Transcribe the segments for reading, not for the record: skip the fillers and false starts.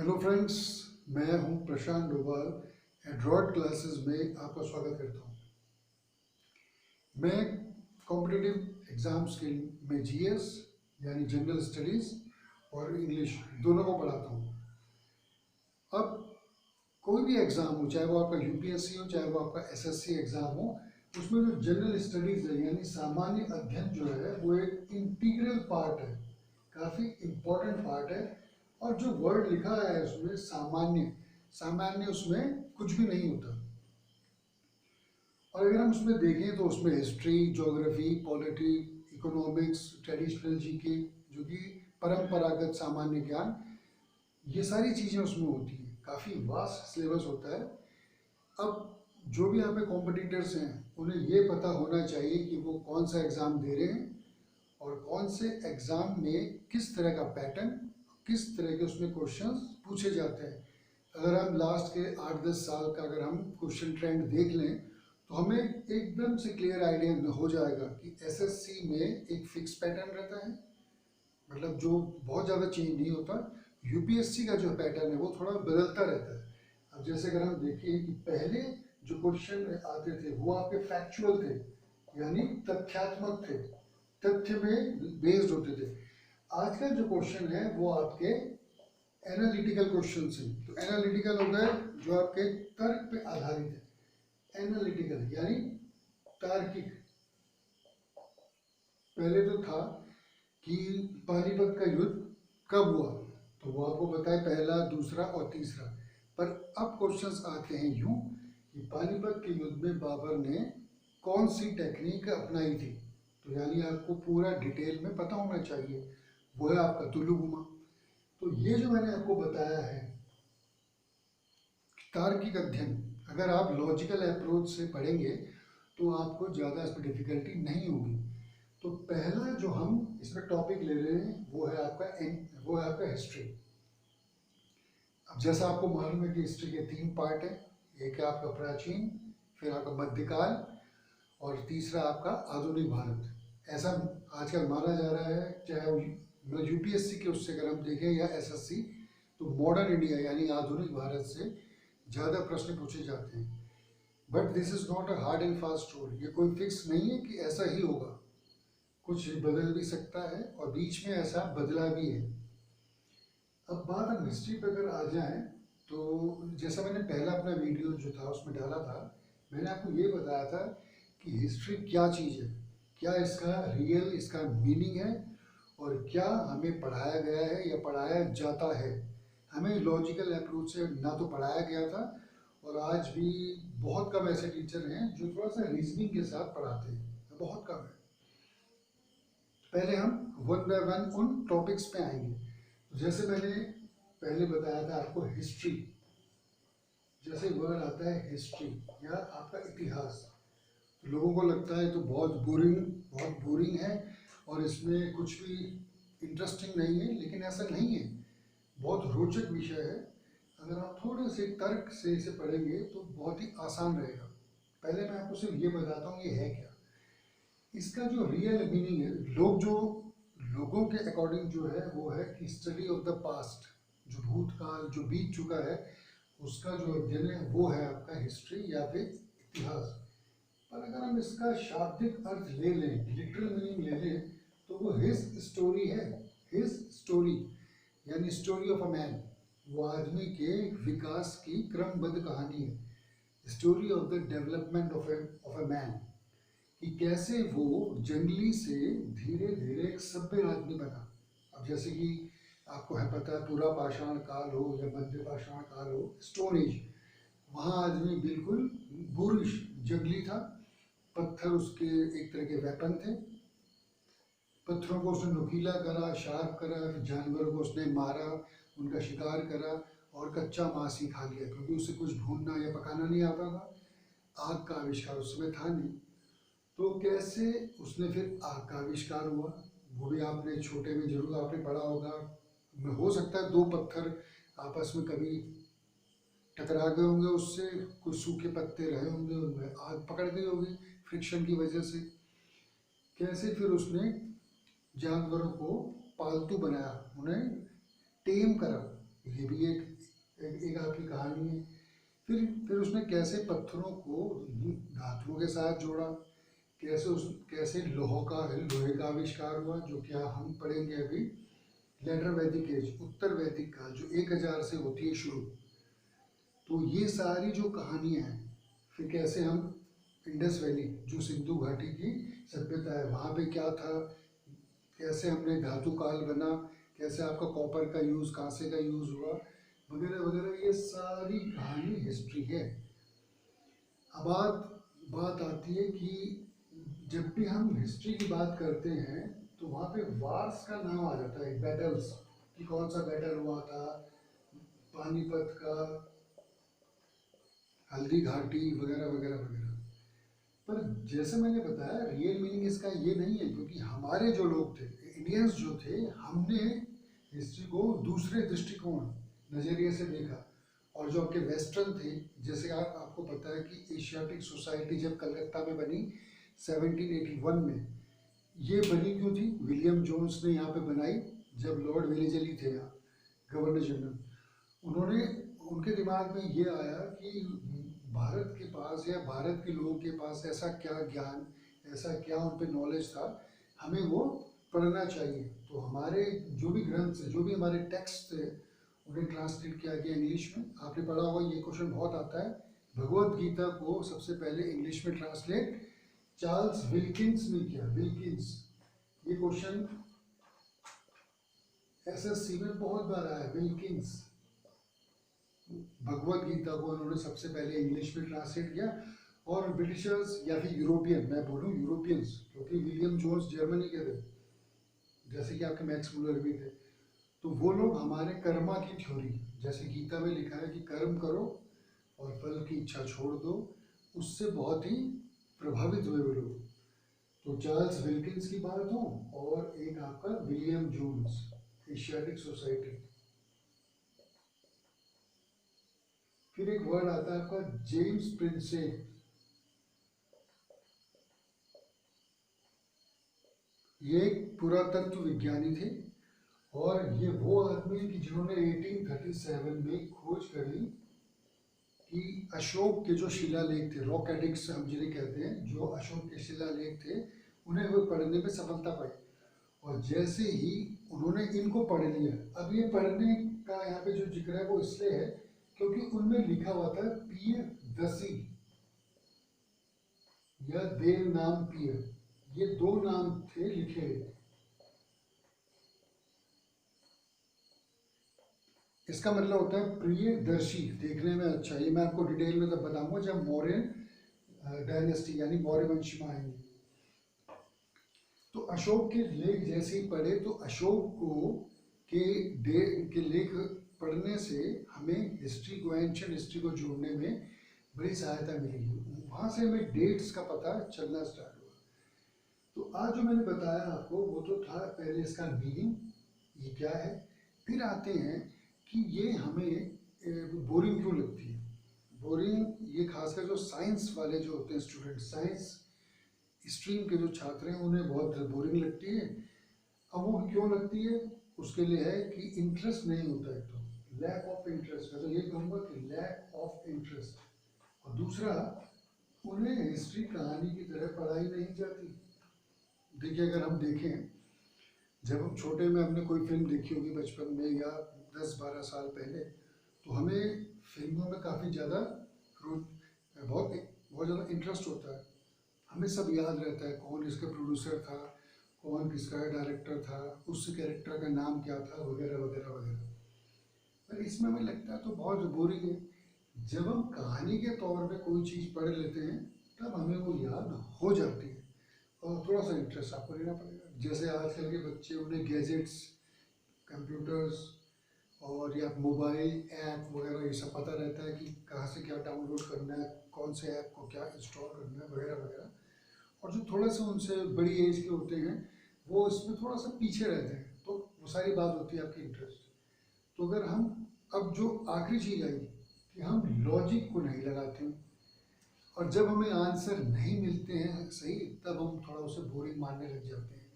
Hello friends, मैं हूं प्रशांत Doval. Android classes में आपका स्वागत करता हूं। मैं कॉम्पिटिटिव एग्जाम्स के में जीएस यानी जनरल स्टडीज़ और इंग्लिश दोनों को पढ़ाता हूं। अब कोई भी एग्ज़ाम हो, चाहे वो आपका यूपीएससी हो, चाहे वो आपका एसएससी एग्ज़ाम हो, उसमें जो जनरल स्टडीज़ है यानी सामान्य अध्ययन जो है वो एक इंटीग्रल पार्ट है, काफ़ी इम्पोर्टेंट पार्ट है। और जो वर्ड लिखा है उसमें सामान्य, सामान्य उसमें कुछ भी नहीं होता। और अगर हम उसमें देखें तो उसमें history, geography, polity, economics, traditional GK, जो कि परंपरागत सामान्य ज्ञान, ये सारी चीज़ें उसमें होती हैं। काफ़ी वास्ट सिलेबस होता है। अब जो भी यहाँ पे कॉम्पिटिटर्स हैं उन्हें ये पता होना चाहिए कि वो कौन सा एग्ज़ाम दे रहे हैं और कौन से एग्ज़ाम में किस तरह का पैटर्न, किस तरह के उसमें क्वेश्चंस पूछे जाते हैं। अगर हम लास्ट के 8-10 साल का अगर हम क्वेश्चन ट्रेंड देख लें तो हमें एकदम से क्लियर आइडिया हो जाएगा कि एसएससी में एक फिक्स पैटर्न रहता है, मतलब जो बहुत ज़्यादा चेंज नहीं होता। यूपीएससी का जो पैटर्न है वो थोड़ा बदलता रहता है। अब जैसे अगर हम देखें कि पहले जो क्वेश्चन आते थे वो आपके फैक्चुअल थे, यानी तथ्यात्मक थे, तथ्य में बेस्ड होते थे। आज का जो क्वेश्चन है वो आपके एनालिटिकल क्वेश्चन हैं। तो एनालिटिकल हो गए जो आपके तर्क पे आधारित है। एनालिटिकल यानी तार्किक। पहले तो था कि पानीपत का युद्ध कब हुआ, तो वो आपको पता है, पहला, दूसरा और तीसरा। पर अब क्वेश्चंस आते हैं यूं कि पानीपत के युद्ध में बाबर ने कौन सी टेक्निक अपनाई थी। तो यानी आपको पूरा डिटेल में पता होना चाहिए। वो है आपका तुलुगुमा। तो ये जो मैंने आपको बताया है तार्किक अध्ययन, अगर आप लॉजिकल अप्रोच से पढ़ेंगे तो आपको ज़्यादा इसमें डिफिकल्टी नहीं होगी। तो पहला जो हम इसमें टॉपिक ले रहे हैं वो है आपका हिस्ट्री। अब जैसा आपको मालूम है कि हिस्ट्री के 3 पार्ट हैं। एक है आपका प्राचीन, फिर आपका मध्यकाल और तीसरा आपका आधुनिक भारत। ऐसा आजकल माना जा रहा है, चाहे वो यूपीएससी के उससे अगर हम देखें या एसएससी, तो मॉडर्न इंडिया यानी आधुनिक भारत से ज़्यादा प्रश्न पूछे जाते हैं। But this is not a hard and fast rule. ये कोई फिक्स नहीं है कि ऐसा ही होगा, कुछ बदल भी सकता है और बीच में ऐसा बदला भी है। अब बात हम हिस्ट्री पर अगर आ जाएं तो जैसा मैंने पहला अपना वीडियो जो था उसमें डाला था, मैंने आपको ये बताया था कि हिस्ट्री क्या चीज़ है, क्या इसका रियल, इसका मीनिंग है और क्या हमें पढ़ाया गया है या पढ़ाया जाता है। हमें लॉजिकल अप्रोच से ना तो पढ़ाया गया था और आज भी बहुत कम ऐसे टीचर हैं जो थोड़ा सा रीजनिंग के साथ पढ़ाते हैं, बहुत कम है। पहले हम वन बाय वन उन टॉपिक्स पे आएंगे। तो जैसे मैंने पहले बताया था आपको हिस्ट्री, जैसे वर्ड आता है हिस्ट्री या आपका इतिहास, तो लोगों को लगता है तो बहुत बोरिंग है और इसमें कुछ भी इंटरेस्टिंग नहीं है, लेकिन ऐसा नहीं है। बहुत रोचक विषय है। अगर आप थोड़े से तर्क से इसे पढ़ेंगे तो बहुत ही आसान रहेगा। पहले मैं आपको सिर्फ ये बताता हूँ ये है क्या। इसका जो रियल मीनिंग है, लोगों के अकॉर्डिंग जो है वो है कि स्टडी ऑफ द पास्ट, जो भूतकाल जो बीत चुका है उसका जो अध्ययन है वो है आपका हिस्ट्री या फिर इतिहास। पर अगर हम इसका शाब्दिक अर्थ ले लें, लिटरल मीनिंग ले लें, तो वो हिज स्टोरी है। हिज स्टोरी यानी स्टोरी ऑफ अ मैन, वो आदमी के विकास की क्रमबद्ध कहानी है। Story of the development of a man, कि कैसे वो जंगली से धीरे धीरे एक सभ्य आदमी बना। अब जैसे कि आपको है पता है, पूरा पाषाण काल हो या मध्य पाषाण काल हो, स्टोन एज, वहाँ आदमी बिल्कुल बुरिश, जंगली था। पत्थर उसके एक तरह के वेपन थे। पत्थरों को उसने नुकीला करा, शार्प करा, फिर जानवरों को उसने मारा, उनका शिकार करा और कच्चा मांस ही खा लिया, क्योंकि उसे कुछ भूनना या पकाना नहीं आता था। आग का आविष्कार उस समय था नहीं। तो कैसे उसने फिर आग का आविष्कार हुआ, वो भी आपने छोटे में जरूर आपने पढ़ा होगा। हो सकता है 2 पत्थर आपस में कभी टकरा गए होंगे, उससे कुछ सूखे पत्ते रहे होंगे, उनमें आग पकड़ गई होगी फ्रिक्शन की वजह से। कैसे फिर उसने जानवरों को पालतू बनाया, उन्हें टेम करा, ये भी एक एक आपकी कहानी है। फिर उसने कैसे पत्थरों को धातुओं के साथ जोड़ा, कैसे लोहे का आविष्कार हुआ, जो कि हम पढ़ेंगे अभी। लेटर वैदिक एज, उत्तर वैदिक काल, जो 1000 से होती है शुरू। तो ये सारी जो कहानियाँ हैं, फिर कैसे हम इंडस वैली, जो सिंधु घाटी की सभ्यता है, वहाँ पे क्या था, कैसे हमने धातु काल बना, कैसे आपका कॉपर का यूज़, कांसे का यूज़ हुआ, वगैरह वगैरह, ये सारी कहानी हिस्ट्री है। अब बात आती है कि जब भी हम हिस्ट्री की बात करते हैं तो वहाँ पे वार्स का नाम आ जाता है, बैटल्स, कि कौन सा बैटल हुआ था, पानीपत का, हल्दी घाटी, वगैरह वगैरह वगैरह। पर जैसे मैंने बताया, रियल मीनिंग इसका ये नहीं है, क्योंकि हमारे जो लोग थे, इंडियंस जो थे, हमने हिस्ट्री को दूसरे दृष्टिकोण, नज़रिए से देखा। और जो आपके वेस्टर्न थे, जैसे आपको पता है कि एशियाटिक सोसाइटी जब कलकत्ता में बनी 1781 में, ये बनी क्यों थी? विलियम जोन्स ने यहाँ पे बनाई, जब लॉर्ड वेलेजली थे यहाँ गवर्नर जनरल। उन्होंने, उनके दिमाग में ये आया कि भारत के पास या भारत के लोगों के पास ऐसा क्या ज्ञान, ऐसा क्या उन पर नॉलेज था, हमें वो पढ़ना चाहिए। तो हमारे जो भी ग्रंथ, जो भी हमारे टेक्स्ट थे, उन्हें ट्रांसलेट किया गया इंग्लिश में। आपने पढ़ा होगा, ये क्वेश्चन बहुत आता है, भगवत गीता को सबसे पहले इंग्लिश में ट्रांसलेट चार्ल्स विल्किंस ने किया। विल्किंस, ये क्वेश्चन एसएससी में बहुत बार आया। विल्किंस, भगवत गीता को उन्होंने सबसे पहले इंग्लिश में ट्रांसलेट किया। और ब्रिटिशर्स या फिर यूरोपियन, मैं बोलूँ यूरोपियंस, क्योंकि विलियम जोन्स जर्मनी के थे, जैसे कि आपके मैक्स मुलर भी थे। तो वो लोग हमारे कर्मा की थ्योरी, जैसे गीता में लिखा है कि कर्म करो और फल की इच्छा छोड़ दो, उससे बहुत ही प्रभावित हुए वो लोग। तो चार्ल्स विल्किंस की बात हो, और एक आपका विलियम जोन्स, एशियाटिक सोसाइटी। फिर एक वर्ड आता है आपका जेम्स प्रिंसे। ये एक पुरातत्व विज्ञानी थे, और ये वो आदमी कि जिन्होंने 1837 में खोज करी कि अशोक के जो शिलालेख थे, रॉक एडिक्ट्स हम जिन्हें कहते हैं, जो अशोक के शिलालेख थे, उन्हें वो पढ़ने में सफलता पाई। और जैसे ही उन्होंने इनको पढ़ लिया, अब ये पढ़ने का यहाँ पे जो जिक्र है वो इसलिए है क्योंकि उनमें लिखा हुआ था पिय दसी या देव नाम पिय, ये दो नाम थे लिखे हुए। इसका मतलब होता है प्रियदर्शी, देखने में अच्छा। ये मैं आपको डिटेल में तब बताऊंगा जब मौर्यन डायनेस्टी यानी मौर्य वंश में आएंगे। तो अशोक के लेख जैसे ही पढ़े, तो अशोक को के लेख पढ़ने से हमें हिस्ट्री को, एंशियंट हिस्ट्री को जोड़ने में बड़ी सहायता मिली। वहाँ से हमें डेट्स का पता चलना स्टार्ट हुआ। तो आज जो मैंने बताया आपको वो तो था पहले इसका मीनिंग, ये क्या है। फिर आते हैं कि ये हमें बोरिंग क्यों लगती है। बोरिंग ये खासकर जो साइंस वाले जो होते हैं स्टूडेंट, साइंस स्ट्रीम के जो छात्र हैं, उन्हें बहुत बोरिंग लगती है। अब वो क्यों लगती है, उसके लिए है कि इंटरेस्ट नहीं होता है, तो लैक ऑफ इंटरेस्ट। मैं तो ये कहूँगा कि लैक ऑफ इंटरेस्ट। और दूसरा, उन्हें हिस्ट्री कहानी की तरह पढ़ाई नहीं जाती। देखिए, अगर हम देखें, जब हम छोटे में हमने कोई फिल्म देखी होगी बचपन में या 10-12 साल पहले, तो हमें फिल्मों में काफ़ी ज़्यादा बहुत बहुत ज़्यादा इंटरेस्ट होता है। हमें सब याद रहता है, कौन इसका प्रोड्यूसर था, कौन किसका डायरेक्टर था, उस कैरेक्टर का नाम क्या था, वगैरह वगैरह वगैरह। पर इसमें हमें लगता है तो बहुत बोरिंग है। जब हम कहानी के तौर पे कोई चीज़ पढ़ लेते हैं, तब हमें वो याद हो जाती है। और थोड़ा सा इंटरेस्ट आपको लेना पड़ेगा। जैसे आजकल के बच्चे, उन्हें गैजेट्स, कंप्यूटर्स और या मोबाइल ऐप वगैरह ये सब पता रहता है कि कहाँ से क्या डाउनलोड करना है, कौन से ऐप को क्या इंस्टॉल करना है, वगैरह वगैरह। और जो थोड़ा सा उनसे बड़ी एज के होते हैं, वो इसमें थोड़ा सा पीछे रहते हैं। तो वो सारी बात होती है आपकी इंटरेस्ट। तो अगर हम, अब जो आखिरी चीज़ आई कि हम लॉजिक को नहीं लगाते हैं, और जब हमें आंसर नहीं मिलते हैं सही, तब हम थोड़ा उसे बोरिंग मानने लग जाते हैं।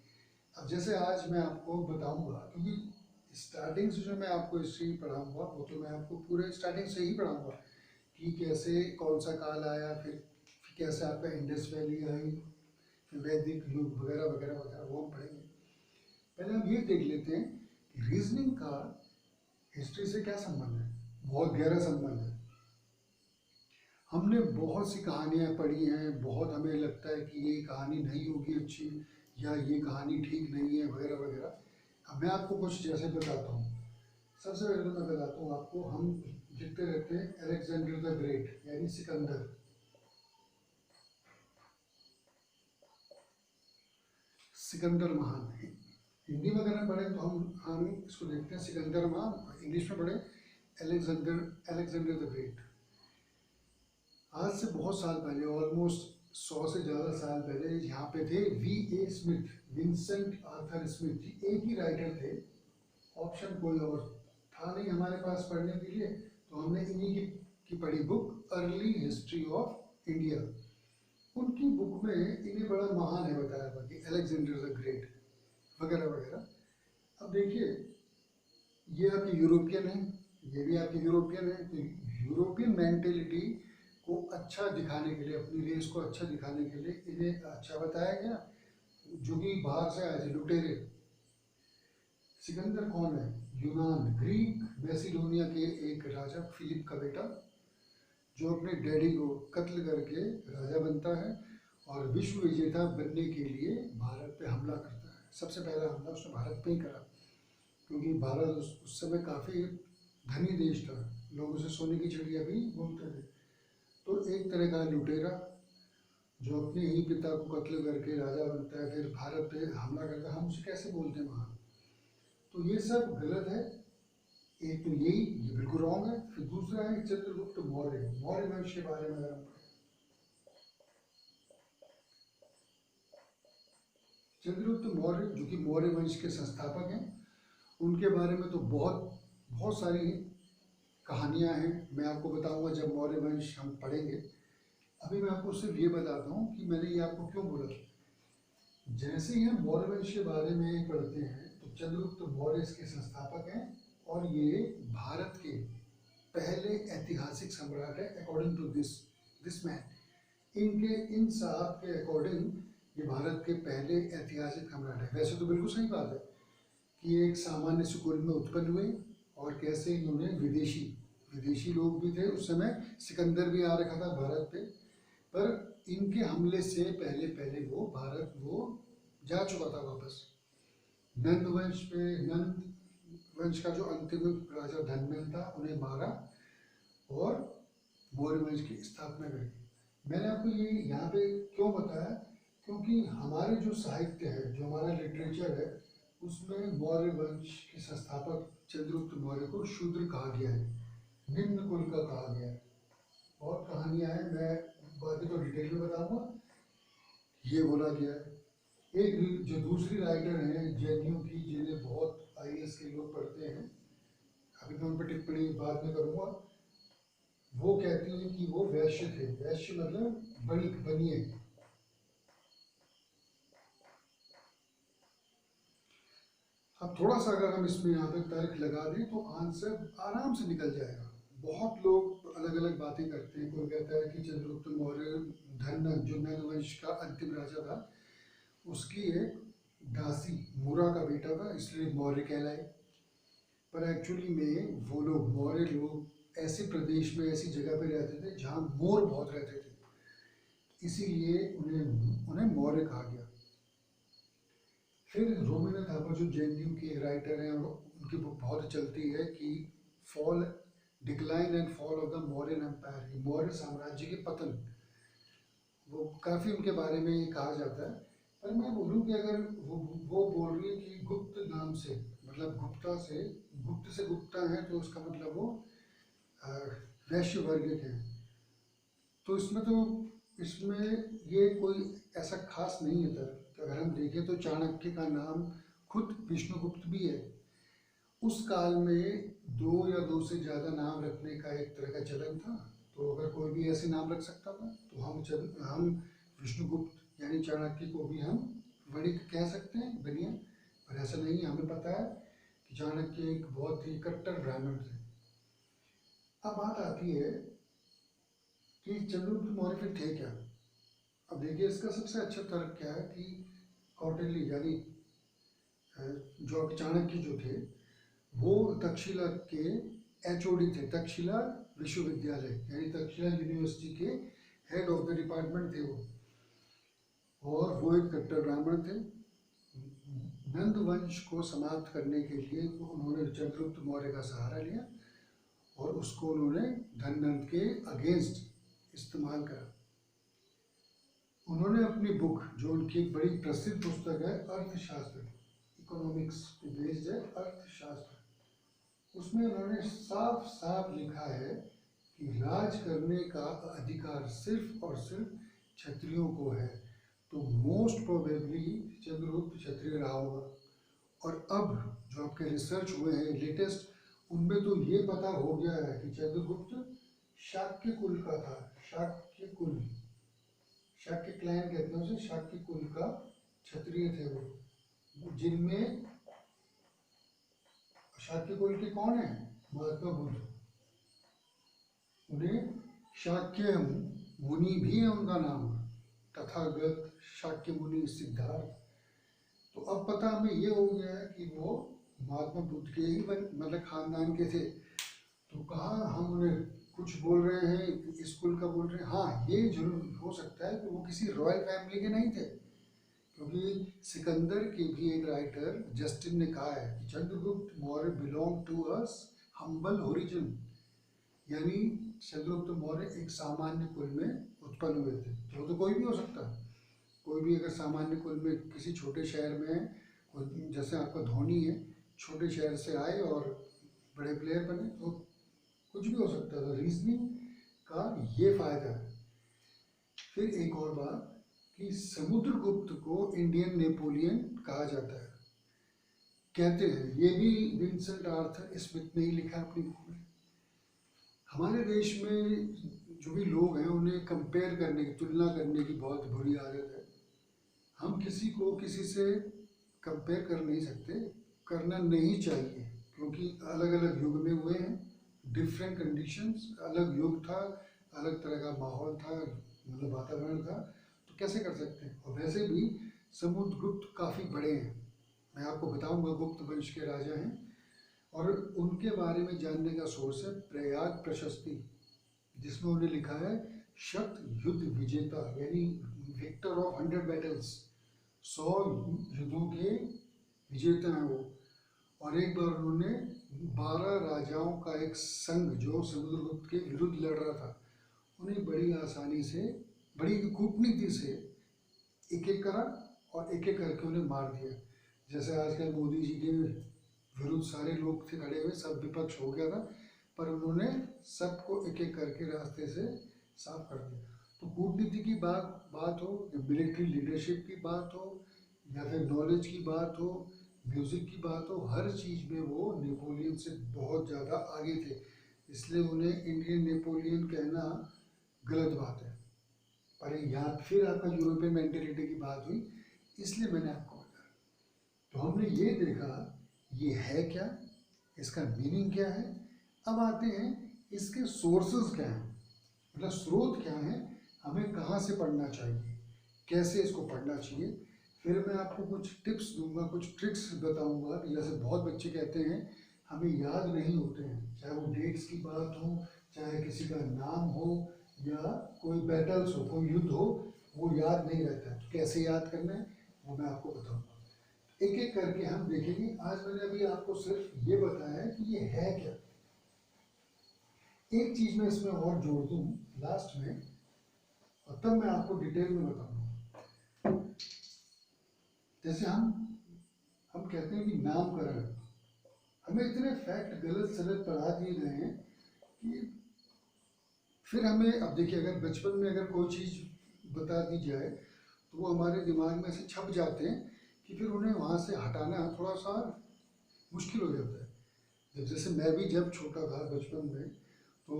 अब जैसे आज मैं आपको बताऊंगा, क्योंकि स्टार्टिंग से जो मैं आपको हिस्ट्री पढ़ाऊंगा वो तो मैं आपको पूरे स्टार्टिंग से ही पढ़ाऊंगा कि कैसे कौन सा काल आया, फिर कैसे आपका इंडस वैली आई, फिर वैदिक युग वगैरह वगैरह वगैरह वो हम पढ़ेंगे। पहले हम ये देख लेते हैं कि रीजनिंग का हिस्ट्री से क्या संबंध है। बहुत गहरा संबंध है। हमने बहुत सी कहानियाँ पढ़ी हैं, बहुत हमें लगता है कि ये कहानी नहीं होगी अच्छी या ये कहानी ठीक नहीं है वगैरह वगैरह। अब मैं आपको कुछ जैसे बताता हूँ। सबसे पहले तो मैं बताता हूँ आपको, हम लिखते रहते हैं अलेक्जेंडर द ग्रेट यानी सिकंदर। सिकंदर महान है। हिंदी में अगर हम पढ़ें तो हम इसको देखते हैं सिकंदर महान, इंग्लिश में पढ़े अलेक्जेंडर द ग्रेट। आज से बहुत साल पहले, ऑलमोस्ट 100 से ज़्यादा साल पहले यहाँ पे थे V.A. Smith, Vincent Arthur Smith. एक ही राइटर थे, ऑप्शन कोई और था नहीं हमारे पास पढ़ने के लिए, तो हमने इन्हीं की पढ़ी book early history of India. उनकी बुक में इन्हें बड़ा महान है बताया था कि अलेक्जेंडर द ग्रेट वगैरह वगैरह। अब देखिए, ये आपके यूरोपियन है, ये भी आपके यूरोपियन है। तो यूरोपियन मेंटेलिटी को अच्छा दिखाने के लिए, अपनी रेस को अच्छा दिखाने के लिए इन्हें अच्छा बताया गया, जो कि बाहर से आए थे लुटेरे। सिकंदर कौन है? यूनान, ग्रीक मैसिडोनिया के एक राजा फिलिप का बेटा, जो अपने डैडी को कत्ल करके राजा बनता है और विश्व विजेता बनने के लिए भारत पे हमला करता है। सबसे पहला हमला उसने भारत पे ही करा, क्योंकि भारत उस समय काफ़ी धनी देश था, लोग उसे सोने की चिड़िया भी बोलते थे। तो एक तरह का लुटेरा जो अपने ही पिता को कत्ल करके राजा बनता है, फिर भारत पे हमला करता है, हम उसे कैसे बोलते हैं महान? तो ये सब गलत है। एक तो ये बिल्कुल रॉन्ग है। फिर दूसरा है चंद्रगुप्त मौर्य। मौर्य वंश के बारे में अगर हम पढ़ें, चंद्रगुप्त मौर्य जो कि मौर्य वंश के संस्थापक हैं, उनके बारे में तो बहुत बहुत सारी कहानियां हैं। मैं आपको बताऊंगा जब मौर्य वंश हम पढ़ेंगे। अभी मैं आपको सिर्फ ये बताता हूँ कि मैंने ये आपको क्यों बोला। जैसे ही हम मौर्य वंश के बारे में पढ़ते हैं तो चंद्रगुप्त मौर्य इसके संस्थापक हैं और ये भारत के पहले ऐतिहासिक सम्राट है अकॉर्डिंग टू दिस मैन। इन साहब के अकॉर्डिंग ये भारत के पहले ऐतिहासिक सम्राट है। वैसे तो बिल्कुल सही बात है कि एक सामान्य स्कूल में उत्पन्न हुए और कैसे इन्होंने विदेशी लोग भी थे उस समय, सिकंदर भी आ रखा था भारत पे, पर इनके हमले से पहले पहले वो जा चुका था वापस। नंद वंश का जो अंतिम राजा धनमल था, उन्हें मारा और मौर्य वंश की स्थापना करी। मैंने आपको ये यहाँ पे क्यों बताया, क्योंकि हमारे जो साहित्य है, जो हमारा लिटरेचर है, उसमें मौर्य वंश के संस्थापक चंद्रगुप्त मौर्य को शूद्र कहा गया है, निम्न कुल का कहा गया है। बहुत कहानियां हैं, मैं बाकी तो डिटेल में बताऊंगा। ये बोला गया है। एक जो दूसरी राइटर हैं जैनियों की, जिन्हें बहुत आईएएस के लोग पढ़ते हैं, अभी मैं उन पर टिप्पणी बाद में करूंगा, वो कहती हैं कि वो वैश्य थे। वैश्य मतलब बनिए। अब थोड़ा सा अगर हम इसमें यहाँ पे तर्क लगा दें तो आंसर आराम से निकल जाएगा। बहुत लोग अलग अलग बातें करते हैं। कोई कहता है कि चंद्रगुप्त मौर्य जो नंद वंश का अंतिम राजा था, उसकी एक दासी मुरा का बेटा था, इसलिए मौर्य कहलाए। पर एक्चुअली में वो लोग मौर्य लोग ऐसे प्रदेश में, ऐसी जगह पे रहते थे जहाँ मोर बहुत रहते थे, इसीलिए उन्हें उन्हें मौर्य कहा गया। फिर रोमिना थापर जो जेएनयू के राइटर हैं, उनकी बुक बहुत चलती है कि fall decline and fall of the Mauryan empire, Maurya साम्राज्य के पतन, वो काफ़ी उनके बारे में ये कहा जाता है। पर मैं बोलूँ कि अगर वो बोल रही है कि गुप्त नाम से, मतलब गुप्त से गुप्ता है, तो उसका मतलब वो वैश्य वर्ग के हैं। तो इसमें ये कोई ऐसा खास नहीं है तर्क। अगर हम देखें तो चाणक्य का नाम खुद विष्णुगुप्त भी है। उस काल में दो या दो से ज़्यादा नाम रखने का एक तरह का चलन था, तो अगर कोई भी ऐसे नाम रख सकता था तो हम विष्णुगुप्त यानी चाणक्य को भी हम वणिक कह सकते हैं, बनिया। पर ऐसा नहीं है। हमें पता है कि चाणक्य एक बहुत ही कट्टर ब्राह्मण थे। अब बात आती है कि चंद्रगुप्त मौर्य फिर थे क्या। अब देखिए इसका सबसे अच्छा तर्क क्या है कि कौटिल्य यानी जो चाणक्य जो थे वो तक्षशिला के एचओडी थे, तक्षशिला विश्वविद्यालय यानी तक्षशिला यूनिवर्सिटी के हेड ऑफ द डिपार्टमेंट थे वो, और वो एक कट्टर ब्राह्मण थे। नंद वंश को समाप्त करने के लिए उन्होंने चंद्रगुप्त मौर्य का सहारा लिया और उसको उन्होंने धननंद के अगेंस्ट इस्तेमाल करा। उन्होंने अपनी बुक, जो उनकी एक बड़ी प्रसिद्ध पुस्तक है अर्थशास्त्र, इकोनॉमिक्स पे बेस्ड है अर्थशास्त्र, उसमें उन्होंने साफ साफ लिखा है कि राज करने का अधिकार सिर्फ और सिर्फ क्षत्रियों को है। तो मोस्ट प्रोबेबली चंद्रगुप्त क्षत्रिय रहा होगा। और अब जो आपके रिसर्च हुए हैं लेटेस्ट, उनमें तो ये पता हो गया है कि चंद्रगुप्त शाक्य कुल का था। शाक्य कुल, शाक्य क्लैन कहते हैं उसे, शाक्य कुल का क्षत्रिय थे वो, जिनमें शाक्य कुल के कौन है? महात्मा बुद्ध। उन्हें शाक्य मुनि भी है उनका नाम, तथागत शाक्य मुनि सिद्धार्थ। तो अब पता हमें ये हो गया है कि वो महात्मा बुद्ध के ही मतलब खानदान के थे। तो कहाँ हम उन्हें कुछ बोल रहे हैं स्कूल का बोल रहे हैं, हाँ ये जरूर हो सकता है कि वो किसी रॉयल फैमिली के नहीं थे, क्योंकि सिकंदर के भी एक राइटर जस्टिन ने कहा है कि Chandragupta Maurya belong to us humble origin, यानी चंद्रगुप्त मौर्य एक सामान्य कुल में उत्पन्न हुए थे। तो कोई भी हो सकता है, कोई भी अगर सामान्य कुल में किसी छोटे शहर में, जैसे आपका धोनी है, छोटे शहर से आए और बड़े प्लेयर बने, तो कुछ भी हो सकता है। रीजनिंग का ये फायदा है। फिर एक और बात कि समुद्रगुप्त को इंडियन नेपोलियन कहा जाता है, कहते हैं। ये भी विंसेंट आर्थर स्मिथ ने ही लिखा अपनी बुक में। हमारे देश में जो भी लोग हैं उन्हें कंपेयर करने की, तुलना करने की बहुत बुरी आदत है। हम किसी को किसी से कंपेयर कर नहीं सकते, करना नहीं चाहिए, क्योंकि अलग अलग युग में हुए हैं, डिफरेंट कंडीशंस, अलग युग था, अलग तरह का माहौल था, मतलब वातावरण था, तो कैसे कर सकते हैं। और वैसे भी समुद्रगुप्त काफ़ी बड़े हैं, मैं आपको बताऊंगा, गुप्त वंश के राजा हैं। और उनके बारे में जानने का सोर्स है प्रयाग प्रशस्ति, जिसमें उन्होंने लिखा है शत युद्ध विजेता, यानी विक्टर ऑफ 100 बैटल्स, 100 युद्धों के विजेता हैं वो। और एक बार उन्होंने 12 राजाओं का एक संघ जो समुद्रगुप्त के विरुद्ध लड़ रहा था, उन्हें बड़ी आसानी से, बड़ी कूटनीति से एक एक करा और एक एक करके उन्हें मार दिया। जैसे आजकल मोदी जी के विरुद्ध सारे लोग थे खड़े हुए, सब विपक्ष हो गया था, पर उन्होंने सबको एक एक करके रास्ते से साफ कर दिया। तो कूटनीति की बात हो, या मिलिट्री लीडरशिप की बात हो, या फिर नॉलेज की बात हो, म्यूज़िक की बात हो, हर चीज़ में वो नेपोलियन से बहुत ज़्यादा आगे थे। इसलिए उन्हें इंडियन नेपोलियन कहना गलत बात है। पर यहाँ फिर आपका यूरोपियन मेंटेलिटी की बात हुई, इसलिए मैंने आपको बताया। तो हमने ये देखा ये है क्या, इसका मीनिंग क्या है। अब आते हैं इसके सोर्सेज क्या हैं, मतलब स्रोत क्या है, हमें कहाँ से पढ़ना चाहिए, कैसे इसको पढ़ना चाहिए। फिर मैं आपको कुछ टिप्स दूंगा, कुछ ट्रिक्स बताऊंगा। जैसे बहुत बच्चे कहते हैं हमें याद नहीं होते हैं, चाहे वो डेट्स की बात हो, चाहे किसी का नाम हो, या कोई बैटल्स हो, कोई युद्ध हो, वो याद नहीं रहता है। तो कैसे याद करना है वो मैं आपको बताऊंगा, एक एक करके हम देखेंगे। आज मैंने अभी आपको सिर्फ ये बताया है कि ये है क्या। एक चीज मैं इसमें और जोड़ दूं लास्ट में, और तब मैं आपको डिटेल में बताऊंगा। जैसे हम कहते हैं कि नामकरण, हमें इतने फैक्ट गलत सलत पढ़ा दिए गए हैं कि फिर हमें, अब देखिए अगर बचपन में अगर कोई चीज़ बता दी जाए तो वो हमारे दिमाग में ऐसे छप जाते हैं कि फिर उन्हें वहाँ से हटाना थोड़ा सा मुश्किल हो जाता है। जैसे मैं भी जब छोटा था बचपन में, तो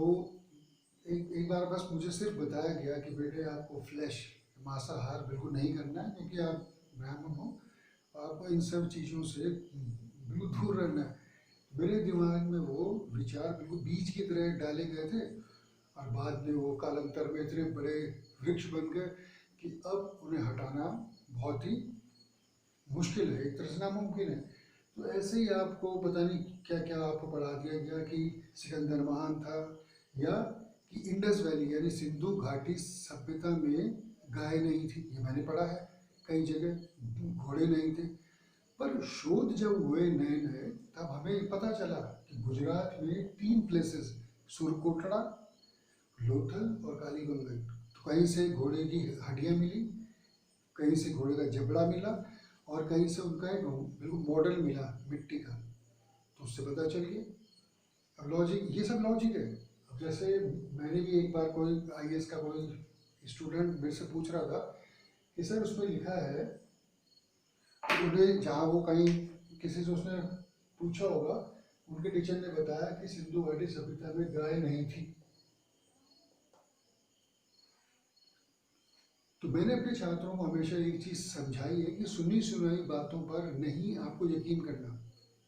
एक बार बस मुझे सिर्फ बताया गया कि बेटे आपको फ्लैश, मांसाहार बिल्कुल नहीं करना है, क्योंकि आप ब्राह्मण हो, आपको इन सब चीज़ों से बिल्कुल दूर रहना है। मेरे दिमाग में वो विचार बिल्कुल बीज की तरह डाले गए थे, और बाद में वो कालांतर में इतने बड़े वृक्ष बन गए कि अब उन्हें हटाना बहुत ही मुश्किल है, एक तरह से नामुमकिन है। तो ऐसे ही आपको पता नहीं क्या क्या आपको पढ़ा दिया गया कि सिकंदर महान था, या कि इंडस वैली यानी सिंधु घाटी सभ्यता में गाय नहीं थी, ये मैंने पढ़ा है कई जगह, घोड़े नहीं थे। पर शोध जब हुए नए नए, तब हमें पता चला कि गुजरात में 3 प्लेसेस, सुरकोटड़ा, लोथल और कालीबंगन, तो कहीं से घोड़े की हड्डियां मिली, कहीं से घोड़े का जबड़ा मिला, और कहीं से उनका एक बिल्कुल मॉडल मिला मिट्टी का। तो उससे पता चल गया। अब लॉजिक, ये सब लॉजिक है। अब जैसे मैंने भी एक बार कोई आईएएस का कोई स्टूडेंट मेरे से पूछ रहा था कि सर उसमें लिखा है, उन्हें जहाँ वो कहीं किसी से उसने पूछा होगा, उनके टीचर ने बताया कि सिंधु घाटी सभ्यता में गाय नहीं थी। तो मैंने अपने छात्रों को हमेशा एक चीज समझाई है कि सुनी सुनाई बातों पर नहीं आपको यकीन करना,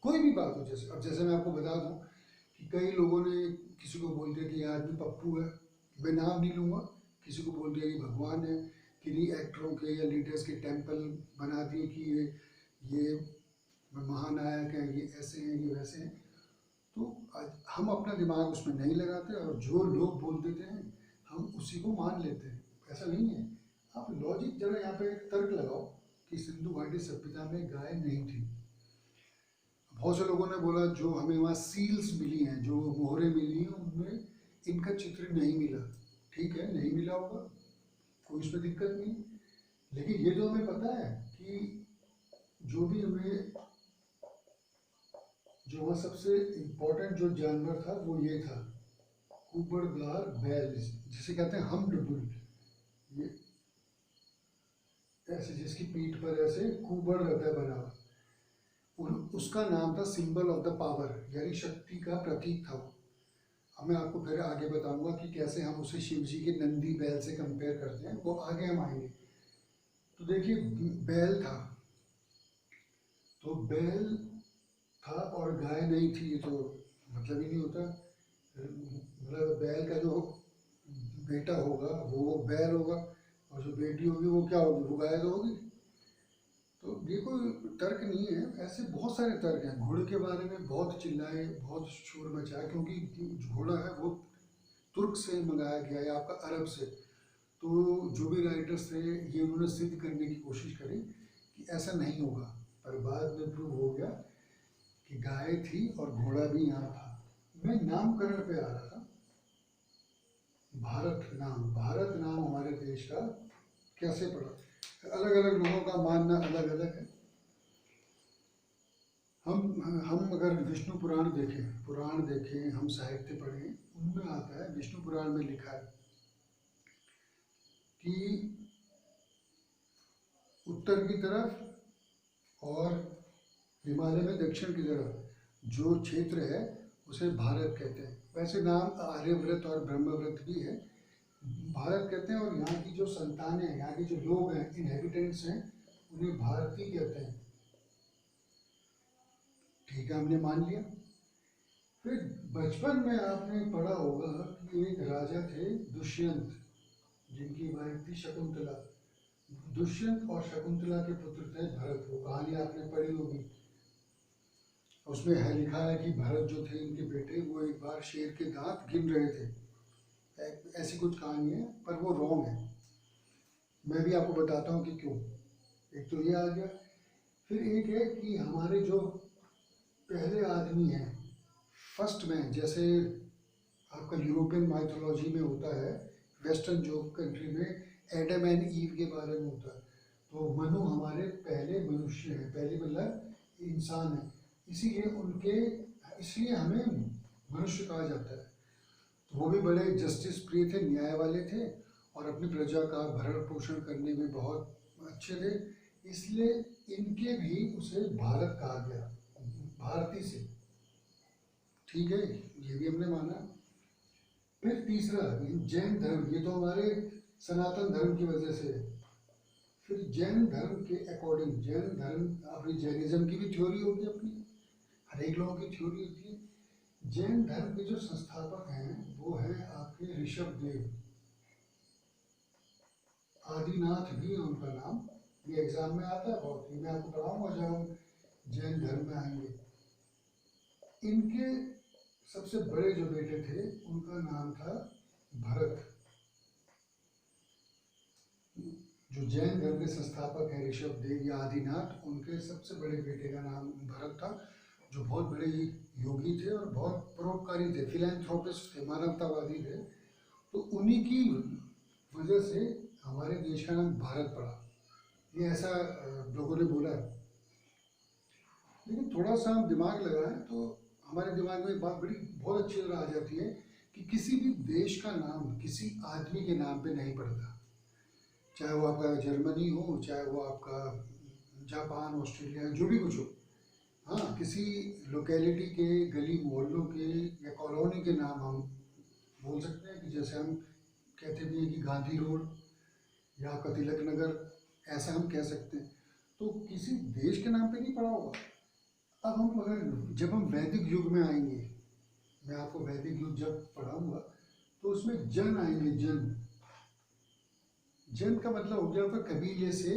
कोई भी बात हो। जैसे अब जैसे मैं आपको बता दूं कि कई लोगों ने किसी को बोल दिया कि ये आदमी पप्पू है, मैं नाम नहीं लूंगा, किसी को बोल दिया कि भगवान है, किन्हीं एक्टरों के या लीडर्स के टेम्पल बना दिए कि ये महानायक है, ये ऐसे हैं, ये वैसे हैं। तो हम अपना दिमाग उसमें नहीं लगाते, और जो लोग बोल देते हैं हम उसी को मान लेते हैं। ऐसा नहीं है। आप लॉजिक जरा यहाँ पे एक तर्क लगाओ कि सिंधु घाटी सभ्यता में गाय नहीं थी। बहुत से लोगों ने बोला जो हमें वहाँ सील्स मिली हैं, जो मोहरें मिली हैं, उनमें इनका चित्र नहीं मिला। ठीक है, नहीं मिला होगा, कोई उसमें दिक्कत नहीं। लेकिन ये तो हमें पता है कि जो भी हमें, जो वहाँ सबसे इम्पोर्टेंट जो जानवर था वो ये था, कुबड़दार बैल, जिसे कहते हैं हम्प्ड बुल। ये ऐसे जिसकी पीठ पर ऐसे कुबड़ रहता है बना हुआ, उसका नाम था सिंबल ऑफ द पावर, यानी शक्ति का प्रतीक था वो। अब मैं आपको फिर आगे बताऊंगा कि कैसे हम उसे शिव जी के नंदी बैल से कंपेयर करते हैं, वो आगे हम आएंगे। तो देखिए, बैल था, तो बैल था और गाय नहीं थी, ये तो मतलब ही नहीं होता। मतलब बैल का जो बेटा होगा वो बैल होगा, और जो बेटी होगी वो क्या होगी, वो गाय तो होगी। तो ये कोई तर्क नहीं है, ऐसे बहुत सारे तर्क हैं। घोड़े के बारे में बहुत चिल्लाए, बहुत शोर मचाया, क्योंकि जो घोड़ा है वो तुर्क से मंगाया गया है, आपका अरब से। तो जो भी राइटर्स थे ये उन्होंने सिद्ध करने की कोशिश करी कि ऐसा नहीं होगा, पर बाद में प्रूव हो गया कि गाय थी और घोड़ा भी यहाँ था। मैं नामकरण पे आ रहा था। भारत नाम हमारे देश का कैसे पड़ा, अलग अलग लोगों का मानना अलग अलग है। हम अगर विष्णु पुराण देखें, हम साहित्य पढ़ें, उनमें आता है, विष्णु पुराण में लिखा है कि उत्तर की तरफ और हिमालय में दक्षिण की तरफ जो क्षेत्र है उसे भारत कहते हैं। वैसे नाम आर्यव्रत और ब्रह्मव्रत भी है, भारत कहते हैं। और यहाँ की जो संतानें हैं, यहाँ के जो लोग हैं, इनहेबिटेंट्स हैं, उन्हें भारतीय कहते हैं। ठीक है, हमने मान लिया। फिर बचपन में आपने पढ़ा होगा कि एक राजा थे दुष्यंत, जिनकी वाइफ थी शकुंतला। दुष्यंत और शकुंतला के पुत्र थे भरत, वो कहानी आपने पढ़ी होगी। उसमें है लिखा है कि भरत जो थे इनके बेटे, वो एक बार शेर के दांत गिन रहे थे, ऐसी कुछ कहानी है, पर वो रॉन्ग है। मैं भी आपको बताता हूँ कि क्यों। एक तो ये आ गया, फिर एक है कि हमारे जो पहले आदमी हैं, फर्स्ट मैन, जैसे आपका यूरोपियन माइथोलॉजी में होता है, वेस्टर्न जो कंट्री में एडम एंड ईव के बारे में होता है। तो मनु हमारे पहले मनुष्य हैं, पहले मतलब इंसान है, इसीलिए इसलिए हमें मनुष्य कहा जाता है। तो वो भी बड़े जस्टिस प्रिय थे, न्याय वाले थे, और अपनी प्रजा का भरण पोषण करने में बहुत अच्छे थे, इसलिए इनके भी उसे भारत कहा गया, भारती से। ठीक है, ये भी हमने माना। फिर तीसरा, जैन धर्म, ये तो हमारे सनातन धर्म की वजह से है। फिर जैन धर्म के अकॉर्डिंग, जैन धर्म, अपनी जैनिज्म की भी थ्योरी होगी अपनी, अनेक लोगों की थ्योरी होती है। जैन धर्म के जो संस्थापक हैं वो हैं आपके ऋषभ देव, आदिनाथ भी है उनका नाम। ये एग्जाम में आता है बहुत, ये मैं आपको पढ़ाऊंगा जब हम जैन धर्म में आएंगे। इनके सबसे बड़े जो बेटे थे उनका नाम था भरत। जो जैन धर्म के संस्थापक हैं ऋषभ देव या आदिनाथ, उनके सबसे बड़े बेटे का नाम भरत था, जो बहुत बड़े योगी थे और बहुत परोपकारी थे, फिलैंथ्रोपिस्ट थे, मानवतावादी थे। तो उन्हीं की वजह से हमारे देश का नाम भारत पड़ा, ये ऐसा लोगों ने बोला है। लेकिन थोड़ा सा हम दिमाग लगाएं तो हमारे दिमाग में एक बात बड़ी बहुत अच्छी तरह आ जाती है कि किसी भी देश का नाम किसी आदमी के नाम पे नहीं पड़ता, चाहे वो आपका जर्मनी हो, चाहे वो आपका जापान, ऑस्ट्रेलिया, जो भी कुछ हो। हाँ, किसी लोकेलिटी के, गली मोहल्लों के या कॉलोनी के नाम हम बोल सकते हैं, कि जैसे हम कहते भी हैं कि गांधी रोड या आपका तिलक नगर, ऐसा हम कह सकते हैं। तो किसी देश के नाम पे नहीं पड़ा होगा। अब हम अगर जब हम वैदिक युग में आएंगे, मैं आपको वैदिक युग जब पढ़ाऊंगा तो उसमें जन आएंगे। जन, जन का मतलब हो गया आपका कबीले से।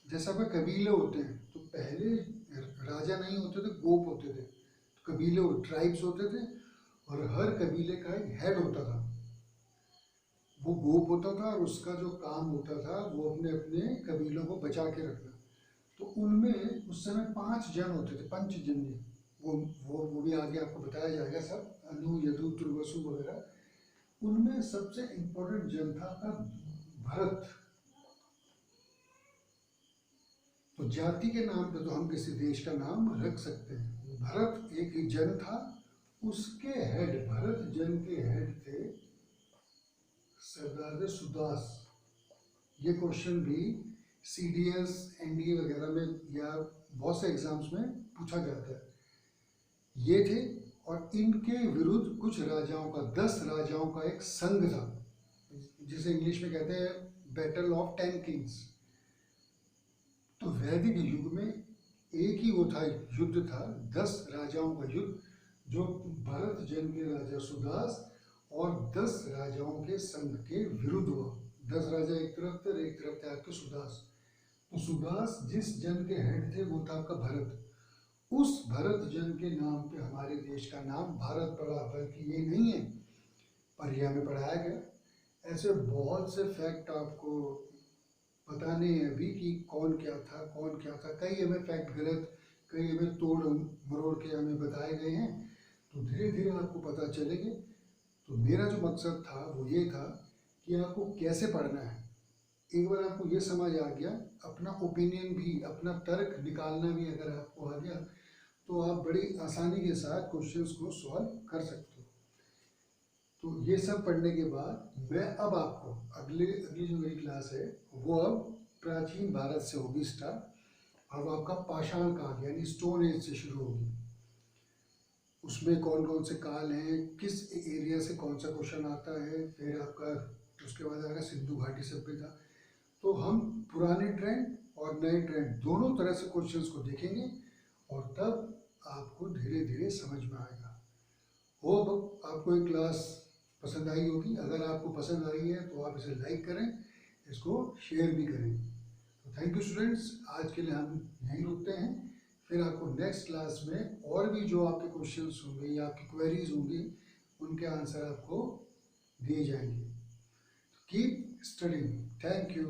जैसा आपका कबीले होते हैं तो पहले राजा नहीं होते थे, गोप होते थे। तो कबीले, ट्राइब्स होते थे और हर कबीले का एक हेड होता था, वो गोप होता था और उसका जो काम होता था वो अपने अपने कबीलों को बचा के रखना। तो उनमें उस समय 5 जन होते थे, पंचजन्य। वो भी आगे आपको बताया जाएगा सब, अनु, यदु, तुर्वसु वगैरह। उनमें सबसे इम्पोर्टेंट जन था आपका भरत। तो जाति के नाम पे तो हम किसी देश का नाम रख सकते हैं। भरत एक जन था, उसके हेड, भरत जन के हेड थे सरदार सुदास। ये क्वेश्चन भी CDS, NDA वगैरह में या बहुत से एग्जाम्स में पूछा जाता है। ये थे, और इनके विरुद्ध कुछ राजाओं का, 10 राजाओं का एक संघ था, जिसे इंग्लिश में कहते हैं बैटल ऑफ 10 किंग्स। तो वैदिक युग में एक ही वो था, युद्ध था, 10 राजाओं का युद्ध, जो भरत जन के राजा सुदास और 10 राजाओं के संघ के विरुद्ध हुआ। 10 राजा एक तरफ थे और एक तरफ थे आपके सुदास। तो सुदास जिस जन के हेड थे वो था आपका भरत। उस भरत जन के नाम पे हमारे देश का नाम भारत पड़ा, बल्कि ये नहीं है पर यह हमें पढ़ाया गया। ऐसे बहुत से फैक्ट आपको बताने हैं अभी कि कौन क्या था, कौन क्या था। कई हमें फैक्ट गलत, कई हमें तोड़ मरोड़ के हमें बताए गए हैं, तो धीरे धीरे आपको पता चलेंगे। तो मेरा जो मकसद था वो ये था कि आपको कैसे पढ़ना है। एक बार आपको ये समझ आ गया, अपना ओपिनियन भी, अपना तर्क निकालना भी अगर आपको आ गया, तो आप बड़ी आसानी के साथ क्वेश्चंस को सॉल्व कर सकते हो। तो ये सब पढ़ने के बाद मैं अब आपको अगली जो मेरी क्लास है वो अब प्राचीन भारत से होगी स्टार्ट। अब आपका पाषाण काल यानी स्टोन एज से शुरू होगी। उसमें कौन कौन से काल हैं, किस एरिया से कौन सा क्वेश्चन आता है, फिर आपका उसके बाद आएगा सिंधु घाटी सभ्यता। तो हम पुराने ट्रेंड और नए ट्रेंड दोनों तरह से क्वेश्चंस को देखेंगे, और तब आपको धीरे धीरे समझ में आएगा। होप आपको ये क्लास पसंद आई होगी। अगर आपको पसंद आई है तो आप इसे लाइक करें, इसको शेयर भी करें। तो थैंक यू स्टूडेंट्स, आज के लिए हम यहीं रुकते हैं। फिर आपको नेक्स्ट क्लास में और भी जो आपके क्वेश्चंस होंगे या आपकी क्वेरीज होंगी, उनके आंसर आपको दिए जाएंगे। Keep studying. Thank you.